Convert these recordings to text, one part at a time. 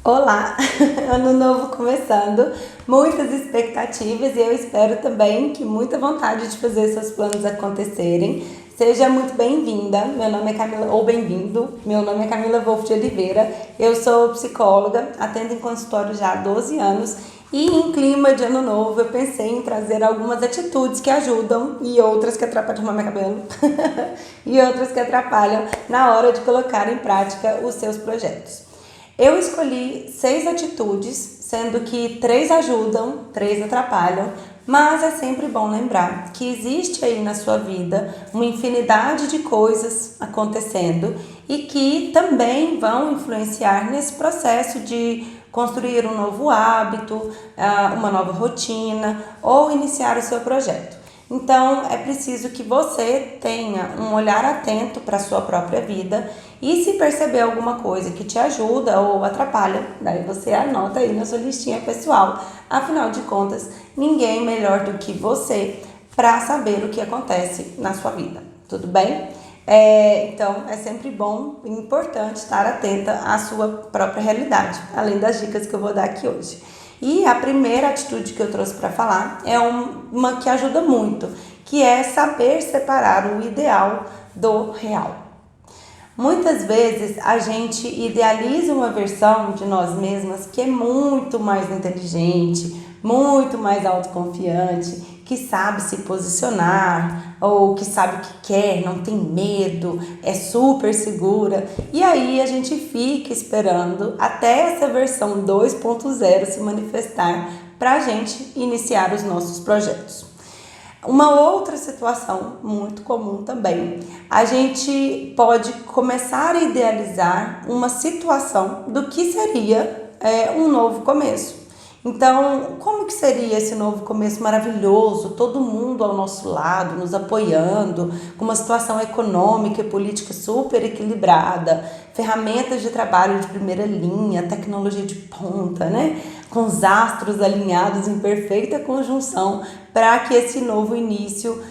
Olá, ano novo começando, muitas expectativas e eu espero também que muita vontade de fazer seus planos acontecerem. Seja muito bem-vinda, meu nome é Camila, ou bem-vindo, meu nome é Camila Wolff de Oliveira, eu sou psicóloga, atendo em consultório já há 12 anos e em clima de ano novo eu pensei em trazer algumas atitudes que ajudam e outras que atrapalham meu cabelo e outras que atrapalham na hora de colocar em prática os seus projetos. Eu escolhi 6 atitudes, sendo que 3 ajudam, 3 atrapalham, mas é sempre bom lembrar que existe aí na sua vida uma infinidade de coisas acontecendo e que também vão influenciar nesse processo de construir um novo hábito, uma nova rotina ou iniciar o seu projeto. Então, é preciso que você tenha um olhar atento para a sua própria vida e se perceber alguma coisa que te ajuda ou atrapalha, daí você anota aí na sua listinha pessoal. Afinal de contas, ninguém melhor do que você para saber o que acontece na sua vida, tudo bem? Então, é sempre bom e importante estar atenta à sua própria realidade, além das dicas que eu vou dar aqui hoje. E a primeira atitude que eu trouxe para falar é uma que ajuda muito, que é saber separar o ideal do real. Muitas vezes a gente idealiza uma versão de nós mesmas que é muito mais inteligente, muito mais autoconfiante, que sabe se posicionar ou que sabe o que quer, não tem medo, é super segura. E aí a gente fica esperando até essa versão 2.0 se manifestar para a gente iniciar os nossos projetos. Uma outra situação muito comum também, a gente pode começar a idealizar uma situação do que seria um novo começo. Então, como que seria esse novo começo maravilhoso, todo mundo ao nosso lado, nos apoiando, com uma situação econômica e política super equilibrada, ferramentas de trabalho de primeira linha, tecnologia de ponta, né? Com os astros alinhados em perfeita conjunção para que esse novo início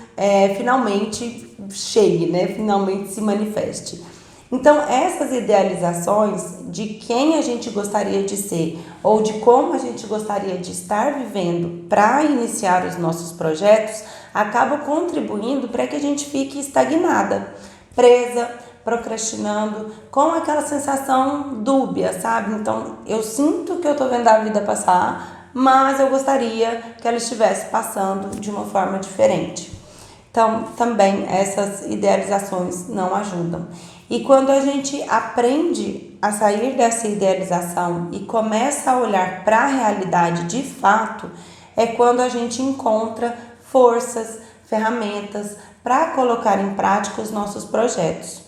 finalmente chegue, né? Finalmente se manifeste. Então, essas idealizações de quem a gente gostaria de ser ou de como a gente gostaria de estar vivendo para iniciar os nossos projetos acabam contribuindo para que a gente fique estagnada, presa, procrastinando, com aquela sensação dúbia, sabe? Então, eu sinto que eu tô vendo a vida passar, mas eu gostaria que ela estivesse passando de uma forma diferente. Então, também essas idealizações não ajudam. E quando a gente aprende a sair dessa idealização e começa a olhar para a realidade de fato, é quando a gente encontra forças, ferramentas para colocar em prática os nossos projetos.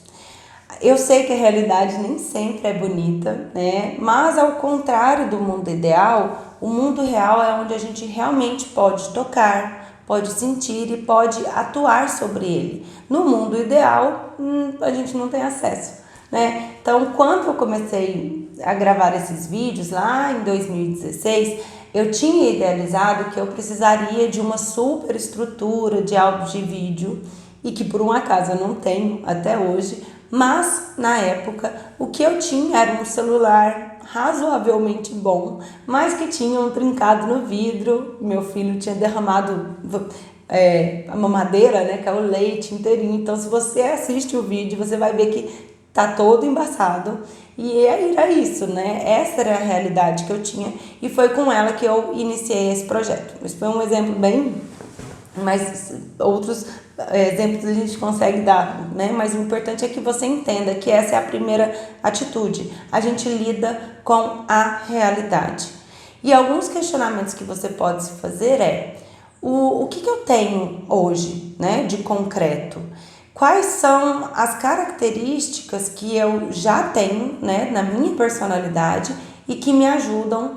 Eu sei que a realidade nem sempre é bonita, né? Mas ao contrário do mundo ideal, o mundo real é onde a gente realmente pode tocar, pode sentir e pode atuar sobre ele. No mundo ideal, a gente não tem acesso, né? Então, quando eu comecei a gravar esses vídeos lá em 2016, eu tinha idealizado que eu precisaria de uma super estrutura de áudio e vídeo e que por um acaso eu não tenho até hoje, mas na época o que eu tinha era um celular razoavelmente bom, mas que tinha um trincado no vidro. Meu filho tinha derramado a mamadeira, né, que é o leite inteirinho. Então, se você assiste o vídeo, você vai ver que tá todo embaçado. E era isso, né? Essa era a realidade que eu tinha e foi com ela que eu iniciei esse projeto. Esse foi um exemplo bem, mas outros exemplos a gente consegue dar, né? Mas o importante é que você entenda que essa é a primeira atitude. A gente lida com a realidade. E alguns questionamentos que você pode se fazer o que eu tenho hoje, né, de concreto? Quais são as características que eu já tenho, né, na minha personalidade e que me ajudam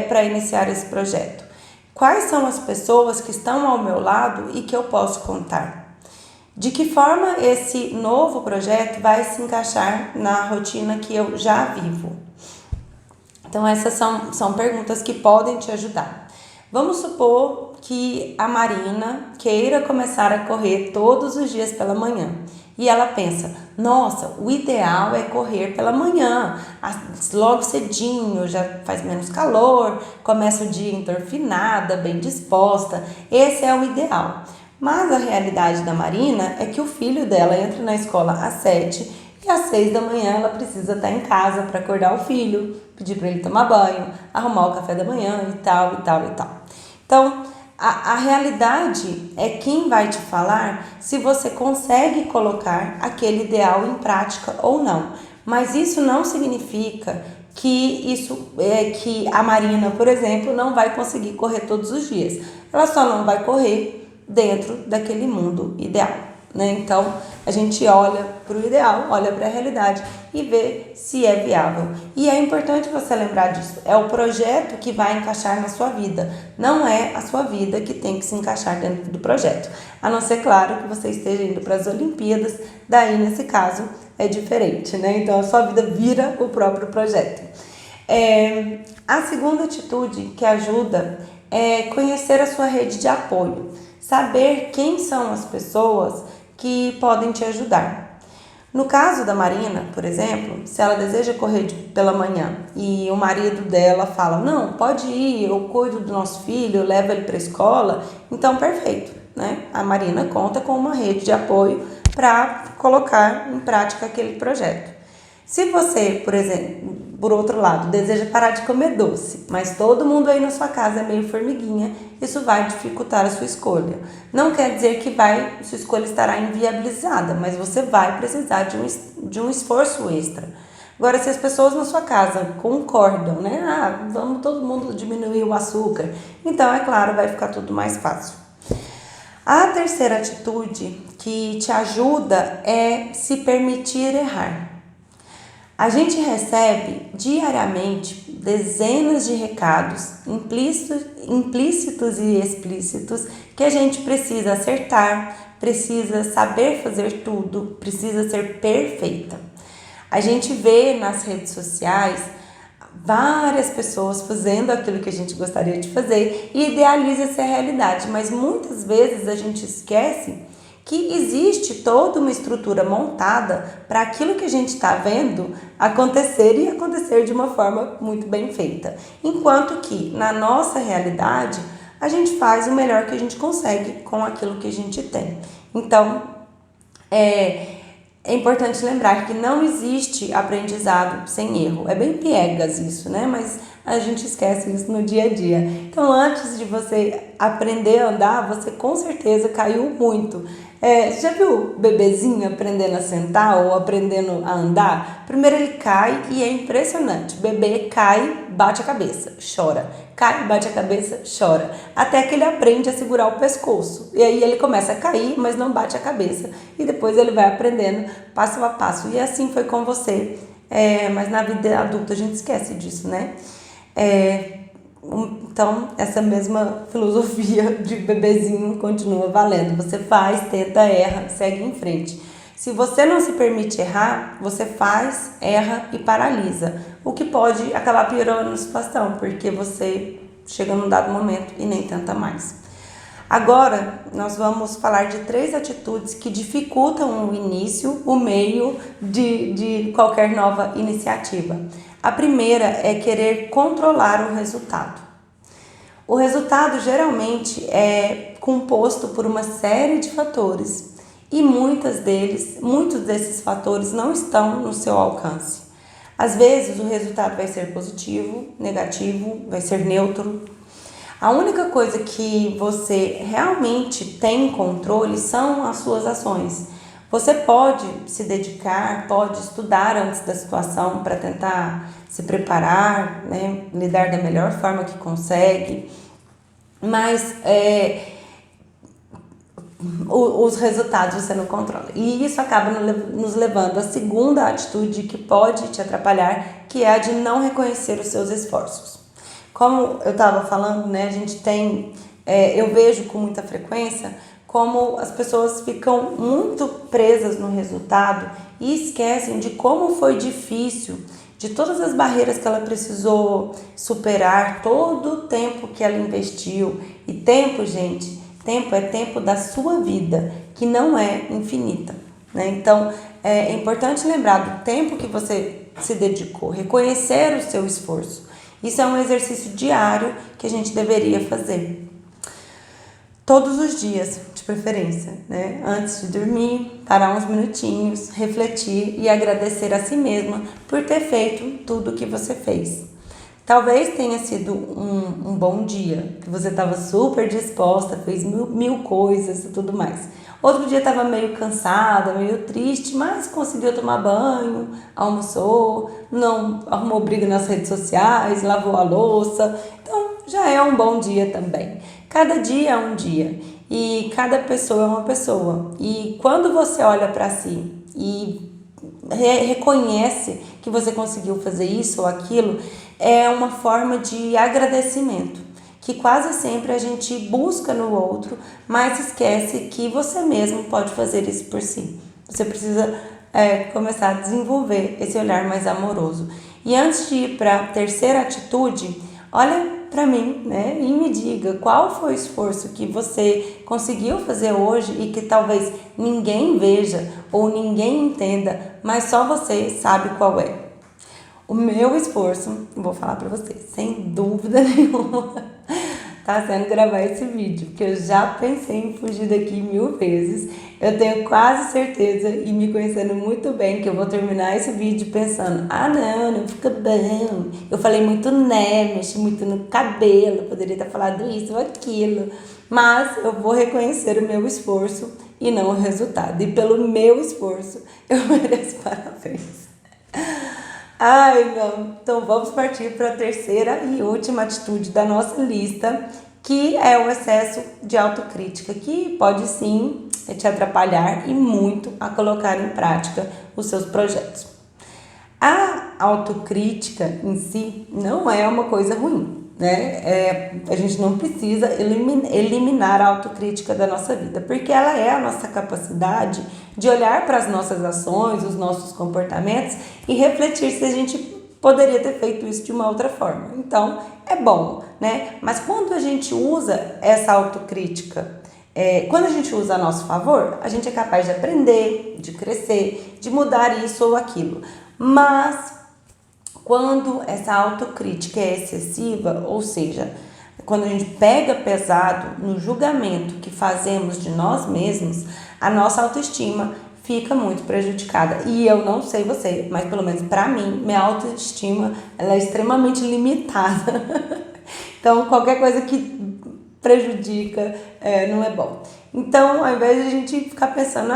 para iniciar esse projeto? Quais são as pessoas que estão ao meu lado e que eu posso contar? De que forma esse novo projeto vai se encaixar na rotina que eu já vivo? Então, essas são perguntas que podem te ajudar. Vamos supor que a Marina queira começar a correr todos os dias pela manhã E ela pensa, nossa, o ideal é correr pela manhã, logo cedinho, já faz menos calor, começa o dia endorfinada, bem disposta, esse é o ideal. Mas a realidade da Marina é que o filho dela entra na escola às 7 e às 6 da manhã ela precisa estar em casa para acordar o filho, pedir para ele tomar banho, arrumar o café da manhã e tal, e tal, e tal. Então, a realidade é quem vai te falar se você consegue colocar aquele ideal em prática ou não. Mas isso não significa que a Marina, por exemplo, não vai conseguir correr todos os dias. Ela só não vai correr dentro daquele mundo ideal, né? Então, a gente olha para o ideal, olha para a realidade e vê se é viável. E é importante você lembrar disso. É o projeto que vai encaixar na sua vida. Não é a sua vida que tem que se encaixar dentro do projeto. A não ser, claro, que você esteja indo para as Olimpíadas. Daí, nesse caso, é diferente, né? Então, a sua vida vira o próprio projeto. A segunda atitude que ajuda é conhecer a sua rede de apoio. Saber quem são as pessoas que podem te ajudar. No caso da Marina, por exemplo, se ela deseja correr pela manhã e o marido dela fala, não, pode ir, eu cuido do nosso filho, eu levo ele para a escola, então perfeito, né? A Marina conta com uma rede de apoio para colocar em prática aquele projeto. Se você, por exemplo, por outro lado, deseja parar de comer doce, mas todo mundo aí na sua casa é meio formiguinha, isso vai dificultar a sua escolha. Não quer dizer que sua escolha estará inviabilizada, mas você vai precisar de um esforço extra. Agora, se as pessoas na sua casa concordam, né? Vamos todo mundo diminuir o açúcar, então, é claro, vai ficar tudo mais fácil. A terceira atitude que te ajuda é se permitir errar. A gente recebe diariamente dezenas de recados implícitos e explícitos que a gente precisa acertar, precisa saber fazer tudo, precisa ser perfeita. A gente vê nas redes sociais várias pessoas fazendo aquilo que a gente gostaria de fazer e idealiza essa realidade, mas muitas vezes a gente esquece que existe toda uma estrutura montada para aquilo que a gente está vendo acontecer e acontecer de uma forma muito bem feita. Enquanto que, na nossa realidade, a gente faz o melhor que a gente consegue com aquilo que a gente tem. Então, é importante lembrar que não existe aprendizado sem erro. É bem piegas isso, né? Mas a gente esquece isso no dia a dia. Então, antes de você aprender a andar, você com certeza caiu muito. Você já viu o bebezinho aprendendo a sentar ou aprendendo a andar? Primeiro ele cai e é impressionante. O bebê cai, bate a cabeça, chora. Cai, bate a cabeça, chora. Até que ele aprende a segurar o pescoço. E aí ele começa a cair, mas não bate a cabeça. E depois ele vai aprendendo passo a passo. E assim foi com você. Mas na vida adulta a gente esquece disso, né? Então, essa mesma filosofia de bebezinho continua valendo. Você faz, tenta, erra, segue em frente. Se você não se permite errar, você faz, erra e paralisa. O que pode acabar piorando a situação, porque você chega num dado momento e nem tenta mais. Agora, nós vamos falar de 3 atitudes que dificultam o início, o meio de qualquer nova iniciativa. A primeira é querer controlar o resultado. O resultado geralmente é composto por uma série de fatores e muitos desses fatores não estão no seu alcance. Às vezes o resultado vai ser positivo, negativo, vai ser neutro. A única coisa que você realmente tem controle são as suas ações. Você pode se dedicar, pode estudar antes da situação para tentar se preparar, né, lidar da melhor forma que consegue, mas os resultados você não controla. E isso acaba nos levando à segunda atitude que pode te atrapalhar, que é a de não reconhecer os seus esforços. Como eu estava falando, né, a gente tem, eu vejo com muita frequência como as pessoas ficam muito presas no resultado e esquecem de como foi difícil, de todas as barreiras que ela precisou superar, todo o tempo que ela investiu. E tempo, gente, tempo é tempo da sua vida, que não é infinita. né? Então, é importante lembrar do tempo que você se dedicou, reconhecer o seu esforço. Isso é um exercício diário que a gente deveria fazer. Todos os dias, de preferência, né? Antes de dormir, parar uns minutinhos, refletir e agradecer a si mesma por ter feito tudo o que você fez. Talvez tenha sido um bom dia, que você estava super disposta, fez mil coisas e tudo mais. Outro dia estava meio cansada, meio triste, mas conseguiu tomar banho, almoçou, não arrumou briga nas redes sociais, lavou a louça. Então, já é um bom dia também. Cada dia é um dia e cada pessoa é uma pessoa. E quando você olha para si e reconhece que você conseguiu fazer isso ou aquilo, é uma forma de agradecimento, que quase sempre a gente busca no outro, mas esquece que você mesmo pode fazer isso por si. Você precisa começar a desenvolver esse olhar mais amoroso. E antes de ir para a terceira atitude, olha para mim, né, e me diga qual foi o esforço que você conseguiu fazer hoje e que talvez ninguém veja ou ninguém entenda, mas só você sabe qual é. O meu esforço, vou falar para você, sem dúvida nenhuma, tá sendo gravar esse vídeo, porque eu já pensei em fugir daqui 1000 vezes. Eu tenho quase certeza, e me conhecendo muito bem, que eu vou terminar esse vídeo pensando, não fica bom. Eu falei muito né, mexi muito no cabelo, poderia ter falado isso ou aquilo. Mas eu vou reconhecer o meu esforço e não o resultado. E pelo meu esforço, eu mereço parabéns. Ai, não. Então vamos partir para a terceira e última atitude da nossa lista, que é o excesso de autocrítica, que pode sim te atrapalhar e muito a colocar em prática os seus projetos. A autocrítica em si não é uma coisa ruim, né? A gente não precisa eliminar a autocrítica da nossa vida, porque ela é a nossa capacidade de olhar para as nossas ações, os nossos comportamentos e refletir se a gente poderia ter feito isso de uma outra forma. Então, é bom, né? Mas quando a gente usa essa autocrítica, quando a gente usa a nosso favor, a gente é capaz de aprender, de crescer, de mudar isso ou aquilo. Mas quando essa autocrítica é excessiva, ou seja, quando a gente pega pesado no julgamento que fazemos de nós mesmos, a nossa autoestima fica muito prejudicada. E eu não sei você, mas pelo menos para mim, minha autoestima ela é extremamente limitada. Então, qualquer coisa que prejudica não é bom. Então, ao invés de a gente ficar pensando,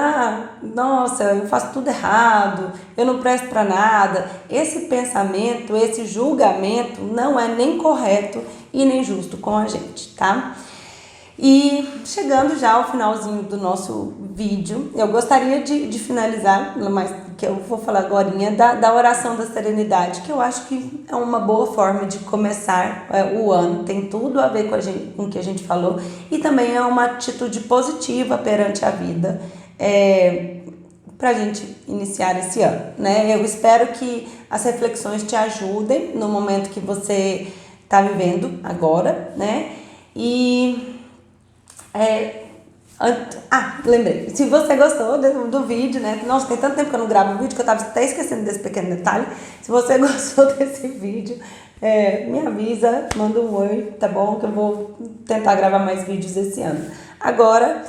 nossa, eu faço tudo errado, eu não presto para nada, esse pensamento, esse julgamento não é nem correto e nem justo com a gente, tá? E chegando já ao finalzinho do nosso vídeo, eu gostaria de finalizar, mas que eu vou falar agora, da oração da serenidade, que eu acho que é uma boa forma de começar o ano, tem tudo a ver com o que a gente falou, e também é uma atitude positiva perante a vida, para a gente iniciar esse ano, né? Eu espero que as reflexões te ajudem no momento que você está vivendo agora, né? Lembrei. Se você gostou do vídeo, né? Nossa, tem tanto tempo que eu não gravo vídeo que eu tava até esquecendo desse pequeno detalhe. Se você gostou desse vídeo, me avisa, manda um oi, tá bom? Que eu vou tentar gravar mais vídeos esse ano. Agora,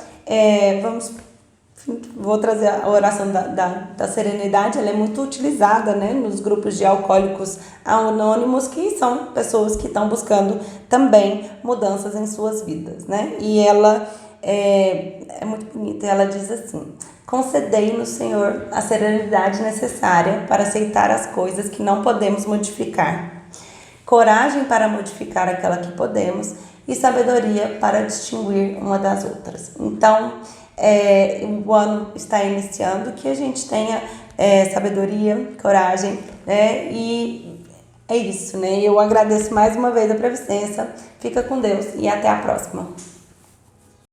vou trazer a oração da serenidade. Ela é muito utilizada, né, nos grupos de alcoólicos anônimos, que são pessoas que estão buscando também mudanças em suas vidas, né? E ela é muito bonita. Ela diz assim: concedei-nos, Senhor, a serenidade necessária para aceitar as coisas que não podemos modificar, coragem para modificar aquela que podemos e sabedoria para distinguir uma das outras. Então, o ano está iniciando, que a gente tenha sabedoria, coragem, né? E é isso, né? Eu agradeço mais uma vez a presença. Fica com Deus e até a próxima.